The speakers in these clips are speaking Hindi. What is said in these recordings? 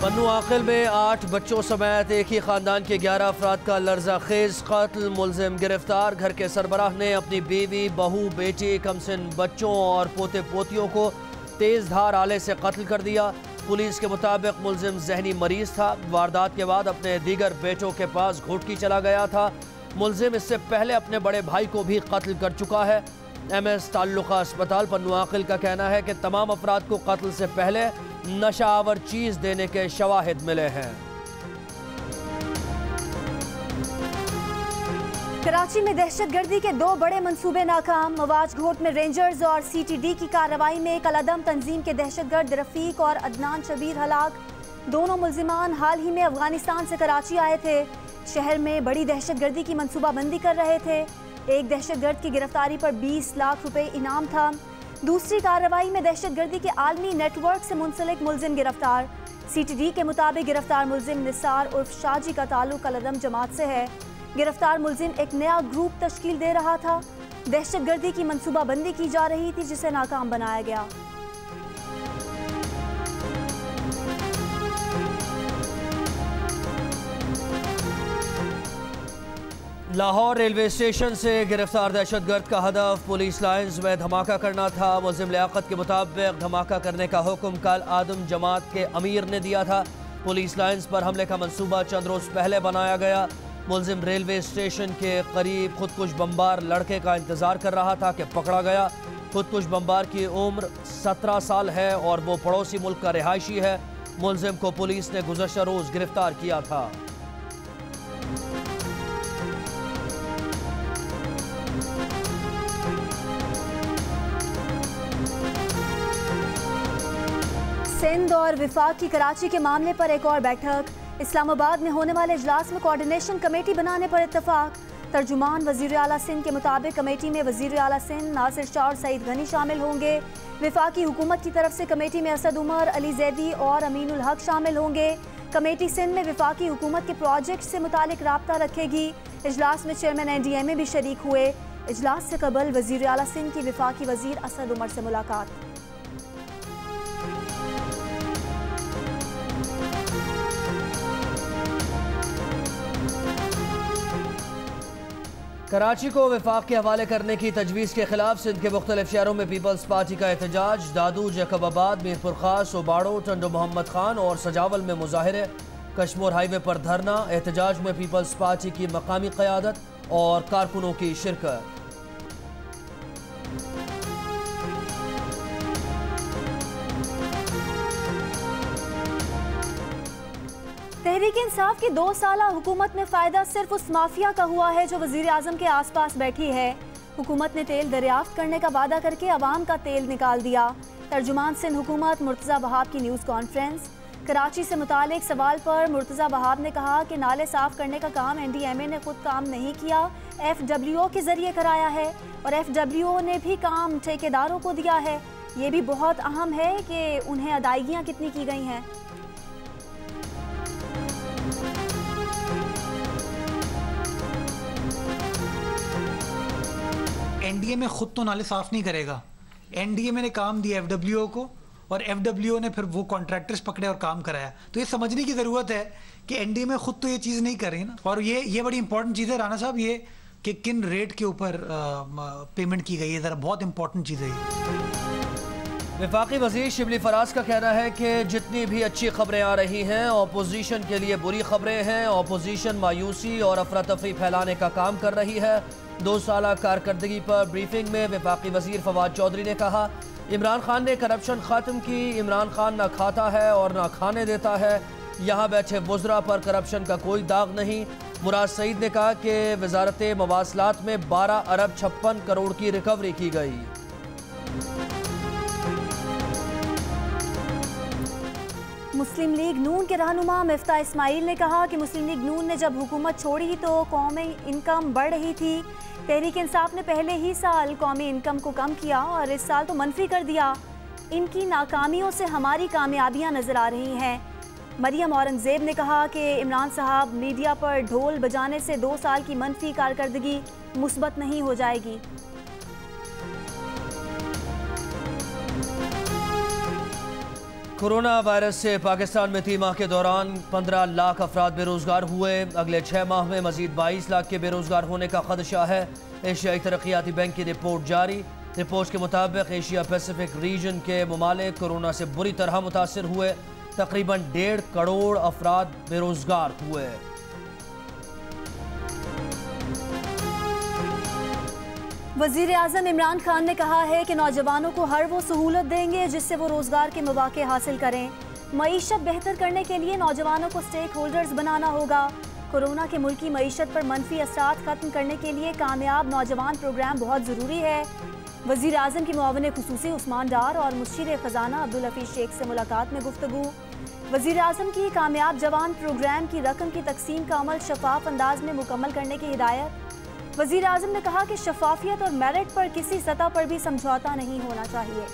पन्नू आकिल में 8 बच्चों समेत एक ही खानदान के 11 अफराद का लर्जा खेज कत्ल, मुलजिम गिरफ्तार। घर के सरबराह ने अपनी बीवी, बहू, बेटी, कमसिन बच्चों और पोते पोतियों को तेज धार आले से कत्ल कर दिया। पुलिस के मुताबिक मुलजिम जहनी मरीज था। वारदात के बाद अपने दीगर बेटों के पास घोटकी चला गया था। मुलजिम इससे पहले अपने बड़े भाई को भी कत्ल कर चुका है। MS ताल्लुका अस्पताल पन्नू आकिल का कहना है कि तमाम अफराद को कत्ल से पहले नशावर चीज देने के शवाहिद मिले हैं। कराची में दहशतगर्दी के 2 बड़े मंसूबे नाकाम। मवाज घोट में रेंजर्स और CTD की कार्रवाई में कलादम तंजीम के दहशतगर्द रफीक और अदनान शबीर हलाक। दोनों मुल्जिमान हाल ही में अफगानिस्तान से कराची आए थे। शहर में बड़ी दहशतगर्दी की मंसूबाबंदी कर रहे थे। एक दहशतगर्द की गिरफ्तारी पर 20 लाख रुपए इनाम था। दूसरी कार्रवाई में दहशतगर्दी के आलमी नेटवर्क से मुंसलिक मुलजिम गिरफ्तार। CTD के मुताबिक गिरफ्तार मुलजिम निसार उर्फ शाजी का ताल्लुक कलादम जमात से है। गिरफ्तार मुलजिम एक नया ग्रुप तश्कील दे रहा था। दहशतगर्दी की मंसूबाबंदी की जा रही थी जिसे नाकाम बनाया गया। लाहौर रेलवे स्टेशन से गिरफ्तार दहशतगर्द का हदफ पुलिस लाइन्स में धमाका करना था। मुलजिम लियाकत के मुताबिक धमाका करने का हुक्म कल आदम जमात के अमीर ने दिया था। पुलिस लाइन्स पर हमले का मंसूबा चंद रोज पहले बनाया गया। मुलजिम रेलवे स्टेशन के करीब खुदकुश बमबार लड़के का इंतजार कर रहा था कि पकड़ा गया। खुदकुश बमबार की उम्र 17 साल है और वो पड़ोसी मुल्क का रिहायशी है। मुलजिम को पुलिस ने गुज़श्ता रोज गिरफ्तार किया था। सिंध और विफाक की कराची के मामले पर एक और बैठक। इस्लामाबाद में होने वाले इजलास में कोऑर्डिनेशन कमेटी बनाने पर इत्तफाक। तर्जुमान वज़ीर आला सिंध के मुताबिक कमेटी में वज़ीर आला सिंध नासिर शाह और सईद गनी शामिल होंगे। विफाकी हुकूमत की तरफ से कमेटी में असद उमर, अली जैदी और अमीनुल हक शामिल होंगे। कमेटी सिंध में विफाकी हुकूमत के प्रोजेक्ट से मुतालिक राब्ता रखेगी। इजलास में चेयरमैन NDMA भी शरीक हुए। इजलास से कबल वज़ीर आला सिंध की विफाकी वज़ीर असद उमर से मुलाकात। कराची को विफाक के हवाले करने की तजवीज़ के खिलाफ सिंध के मुख्तलिफ शहरों में पीपल्स पार्टी का एहतजाज। दादू, जैकबाबाद, मीरपुर खास, ओबाड़ो, टंडो मोहम्मद खान और सजावल में मुजाहिरे। कश्मीर हाईवे पर धरना। एहतजाज में पीपल्स पार्टी की मकामी क़यादत और कारकुनों की शिरकत। तहरीक इंसाफ की 2 साला हुकूमत में फ़ायदा सिर्फ उस माफिया का हुआ है जो वज़ीर आज़म के आसपास बैठी है। हुकूमत ने तेल दरियाफ्त करने का वादा करके अवाम का तेल निकाल दिया। तर्जुमान सिंध हुकूमत मुर्तज़ा वहाब की न्यूज़ कॉन्फ्रेंस। कराची से मुतालिक सवाल पर मुर्तज़ा वहाब ने कहा कि नाले साफ़ करने का काम NDMA ने खुद काम नहीं किया, FWO के ज़रिए कराया है और FWO ने भी काम ठेकेदारों को दिया है। ये भी बहुत अहम है कि उन्हें अदायगियाँ कितनी की गई हैं। NDMA खुद तो नाले साफ नहीं करेगा। NDMA ने काम दिया FWO को और FWO ने फिर वो कॉन्ट्रैक्टर्स पकड़े और काम कराया। तो ये समझने की ज़रूरत है कि NDMA खुद तो ये चीज़ नहीं कर रही ना। और ये बड़ी इंपॉर्टेंट चीज़ है राना साहब, ये कि किन रेट के ऊपर पेमेंट की गई है, ज़रा बहुत इंपॉर्टेंट चीज़ है। वफाकी वज़ीर शिबली फराज का कहना है कि जितनी भी अच्छी खबरें आ रही हैं अपोजिशन के लिए बुरी खबरें हैं। अपोजिशन मायूसी और अफरा तफरी फैलाने का काम कर रही है। 2 साला कारकर्दगी पर ब्रीफिंग में वफाकी वज़ीर फवाद चौधरी ने कहा, इमरान खान ने करप्शन ख़त्म की। इमरान खान ना खाता है और ना खाने देता है। यहाँ बैठे वज़रा पर करप्शन का कोई दाग नहीं। मुराद सईद ने कहा कि वजारत मवासलात में 12 अरब 56 करोड़ की रिकवरी की गई। मुस्लिम लीग नून के रहनुमा मिफ्ता इस्माइल ने कहा कि मुस्लिम लीग नून ने जब हुकूमत छोड़ी तो कौमी इनकम बढ़ रही थी। तहरीक इंसाफ ने पहले ही साल कौमी इनकम को कम किया और इस साल तो मनफी कर दिया। इनकी नाकामियों से हमारी कामयाबियां नजर आ रही हैं। मरियम औरंगजेब ने कहा कि इमरान साहब मीडिया पर ढोल बजाने से 2 साल की मनफी कारकर्दगी मुस्बत नहीं हो जाएगी। कोरोना वायरस से पाकिस्तान में 3 माह के दौरान 15 लाख अफराद बेरोजगार हुए। अगले 6 माह में मजीद 22 लाख के बेरोजगार होने का खदशा है। एशियाई तरक्याती बैंक की रिपोर्ट जारी। रिपोर्ट के मुताबिक एशिया पैसिफिक रीजन के ममालिक कोरोना से बुरी तरह मुतासर हुए। तकरीबन 1.5 करोड़ अफराद बेरोजगार हुए। वज़ीर आज़म इमरान खान ने कहा है कि नौजवानों को हर वो सहूलत देंगे जिससे वो रोज़गार के मौके हासिल करें। मईशत बेहतर करने के लिए नौजवानों को स्टेक होल्डर्स बनाना होगा। कोरोना के मुल्की मईशत पर मनफी असरात ख़त्म करने के लिए कामयाब नौजवान प्रोग्राम बहुत ज़रूरी है। वज़ीर आज़म की मुआविन खुसूसी उस्मान डार और मुशीर ख़जाना अब्दुल हफीज़ शेख से मुलाकात में गुफ्तगू। वज़ीर आज़म की कामयाब जवान प्रोग्राम की रकम की तकसीम का अमल शफाफ अंदाज में मुकम्मल करने की हिदायत। वज़ीर आज़म ने कहा कि शफाफियत और मेरिट पर किसी सतह पर भी समझौता नहीं होना चाहिए।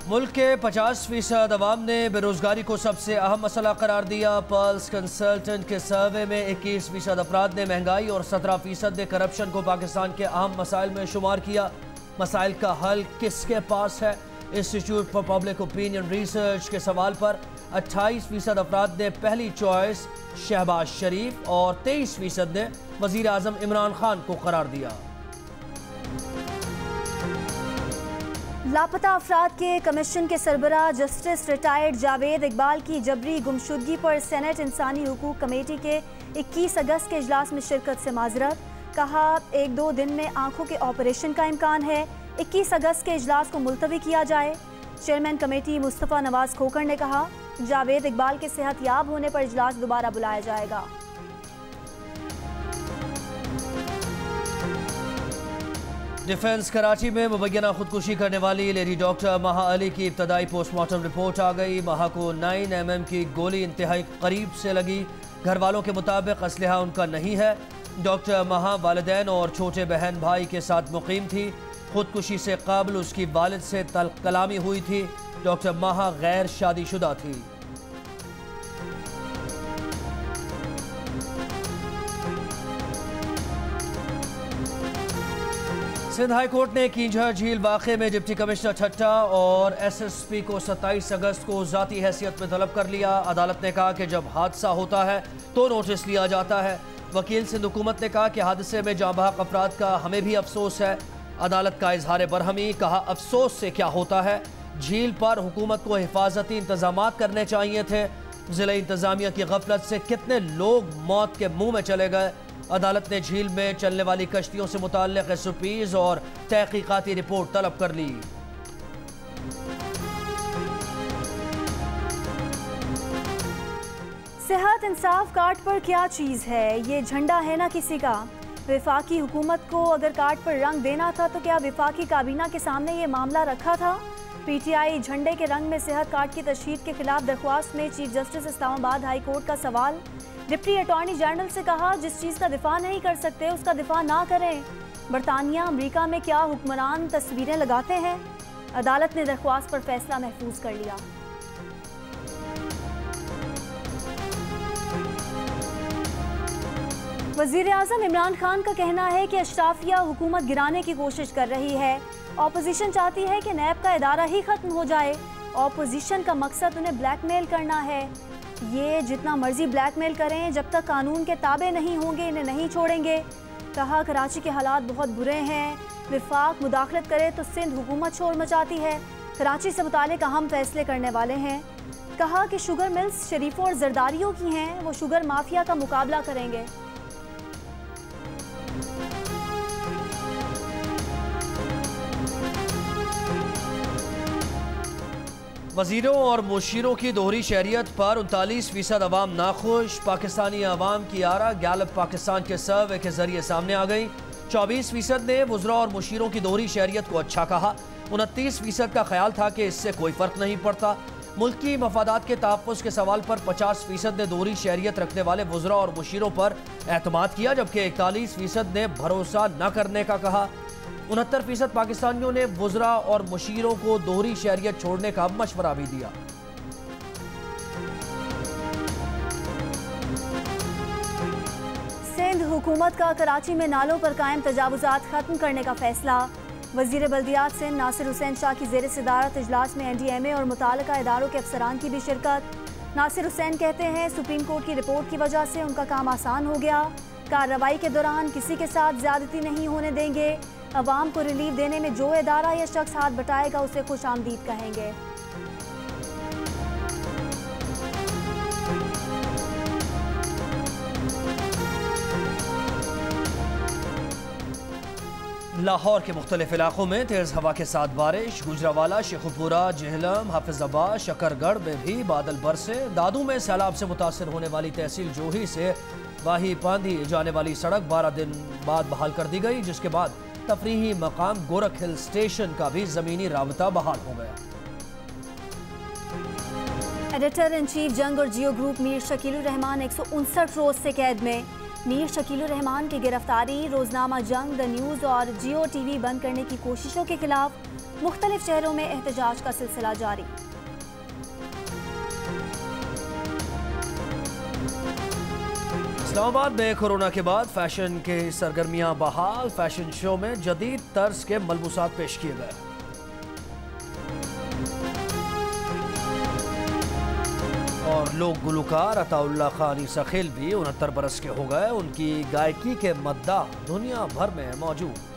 मुल्क के 50% अवाम ने बेरोजगारी को सबसे अहम मसला करार दिया। पल्स कंसल्टेंट के सर्वे में 21% अफराद ने महंगाई और 17% ने करप्शन को पाकिस्तान के अहम मसाइल में शुमार किया। मसाइल का हल किसके पास है? Institute for public opinion research के सवाल पर 28% अफराद ने पहली चॉइस शहबाज शरीफ और 23% ने वज़ीर आज़म इमरान खान को करार दिया। लापता अफराद के कमीशन के सरबराह जस्टिस रिटायर्ड जावेद इकबाल की जबरी गुमशुदगी पर सेनेट इंसानी हुकूक कमेटी के 21 अगस्त के इजलास में शिरकत से माजरत। कहा 1-2 दिन में आंखों के ऑपरेशन का इम्कान है। 21 अगस्त के इजलास को मुलतवी किया जाए। चेयरमैन कमेटी मुस्तफ़ा नवाज खोकर ने कहा जावेद इकबाल के सेहत याब होने पर इजलास दोबारा बुलाया जाएगा। डिफेंस कराची में मुबैना खुदकुशी करने वाली लेडी डॉक्टर महा अली की इब्तदाई पोस्टमार्टम रिपोर्ट आ गई। महा को 9 mm की गोली इंतहाई करीब से लगी। घर वालों के मुताबिक असलहा उनका नहीं है। डॉक्टर महा वालिदैन और छोटे बहन भाई के साथ मुकीम थी। खुदकुशी से कबल उसकी वालिद से कलामी हुई थी। डॉक्टर महा गैर शादीशुदा थी। सिंध हाई कोर्ट ने कींझर झील वाक़े में डिप्टी कमिश्नर ठट्टा और SSP को 27 अगस्त को ज़ाती हैसियत में तलब कर लिया। अदालत ने कहा कि जब हादसा होता है तो नोटिस लिया जाता है। वकील सिंध हुकूमत ने कहा कि हादसे में जाँ बहक अफराद का हमें भी अफसोस है। अदालत का इजहार बरहमी। कहा अफसोस से क्या होता है, झील पर हुकूमत को हिफाजती इंतजाम करने चाहिए थे। ज़िला इंतजामिया की गफलत से कितने लोग मौत के मुंह में चले गए। अदालत ने झील में चलने वाली कश्तियों से मुताल्लिक SOPs और तहकीकाती रिपोर्ट तलब कर ली। सेहत इंसाफ कार्ड पर क्या चीज़ है? ये झंडा है ना किसी का। वफाकी हुकूमत को अगर कार्ड पर रंग देना था तो क्या वफाकी काबीना के सामने ये मामला रखा था? PTI झंडे के रंग में सेहत कार्ड की तशहीद के खिलाफ दरख्वास्त में chief justice Islamabad high court का सवाल। डिप्टी अटॉर्नी जनरल से कहा जिस चीज़ का दिफा नहीं कर सकते उसका दिफा ना करें। बरतानिया अमरीका में क्या हुक्मरान तस्वीरें लगाते हैं? अदालत ने दरख्वास्त पर फैसला महफूज कर लिया। वज़ीर आज़म इमरान खान का कहना है कि अशराफिया हुकूमत गिराने की कोशिश कर रही है। ऑपोजिशन चाहती है कि नैब का इदारा ही ख़त्म हो जाए। ऑपोजिशन का मकसद उन्हें ब्लैकमेल करना है। ये जितना मर्जी ब्लैकमेल करें, जब तक कानून के ताबे नहीं होंगे इन्हें नहीं छोड़ेंगे। कहा कराची के हालात बहुत बुरे हैं। विफाक मुदाखलत करे तो सिंध हुकूमत शोर मचाती है। कराची से मुतालिक अहम फैसले करने वाले हैं। कहा कि शुगर मिल्स शरीफों और जरदारियों की हैं, वो शुगर माफिया का मुकाबला करेंगे। वज़ीरों और मुशीरों की दोहरी शहरियत पर 39% अवाम नाखुश। पाकिस्तानी अवाम की आरा गैलप पाकिस्तान के सर्वे के जरिए सामने आ गई। 24% ने वज़रा और मुशीरों की दोहरी शहरियत को अच्छा कहा। 29% का ख्याल था कि इससे कोई फ़र्क नहीं पड़ता। मुल्की मफादात के तहफ़्फ़ुज़ के सवाल पर 50% ने दोहरी शहरियत रखने वाले वज़रा और मुशीरों पर एतमाद किया, जबकि 41% ने भरोसा न करने का कहा। 69% पाकिस्तानियों ने वज़रा और मुशीरों को दोहरी शहरियत छोड़ने का मशवरा भी दिया। सिंध हुकूमत का कराची में नालों पर कायम तजावुजात खत्म करने का फैसला। वजीर बल्दियात सिंध नासिर हुसैन शाह की ज़ेर सदारत इजलास में NDMA और मुताल्लिका इदारों के अफसरान की भी शिरकत। नासिर हुसैन कहते हैं सुप्रीम कोर्ट की रिपोर्ट की वजह से उनका काम आसान हो गया। कार्रवाई के दौरान किसी के साथ ज्यादती नहीं होने देंगे। अवाम को रिलीफ देने में जो इदारा या शख्स हाथ बटाएगा उसे खुश आमदीद कहेंगे। लाहौर के मुख्तलिफ इलाकों में तेज़ हवा के साथ बारिश। गुजरावाला, शेखुपुरा, जेहलम, हाफिजाबाद, शकरगढ़ में भी बादल बरसे। दादू में सैलाब से मुतासर होने वाली तहसील जोही से वाही पांधी जाने वाली सड़क 12 दिन बाद बहाल कर दी गई, जिसके बाद तफरीही मकाम गोरख हिल स्टेशन का भी ज़मीनी राबता बहाल हो गया। एडिटर इन चीफ जंग और जियो ग्रुप मीर शकीलुर रहमान 159 रोज से कैद में। मीर शकीलुर रहमान की गिरफ्तारी रोजनामा जंग, द न्यूज़ और जियो TV बंद करने की कोशिशों के खिलाफ मुख्तलिफ शहरों में एहतजाज का सिलसिला जारी। इस्लामाबाद में कोरोना के बाद फैशन के सरगर्मियां बहाल। फैशन शो में जदीद तर्ज के मलबूसात पेश किए गए। और लोक गुलकार अताउल्ला खान ईसा खेल भी 69 बरस के हो गए। उनकी गायकी के मद्दाह दुनिया भर में मौजूद।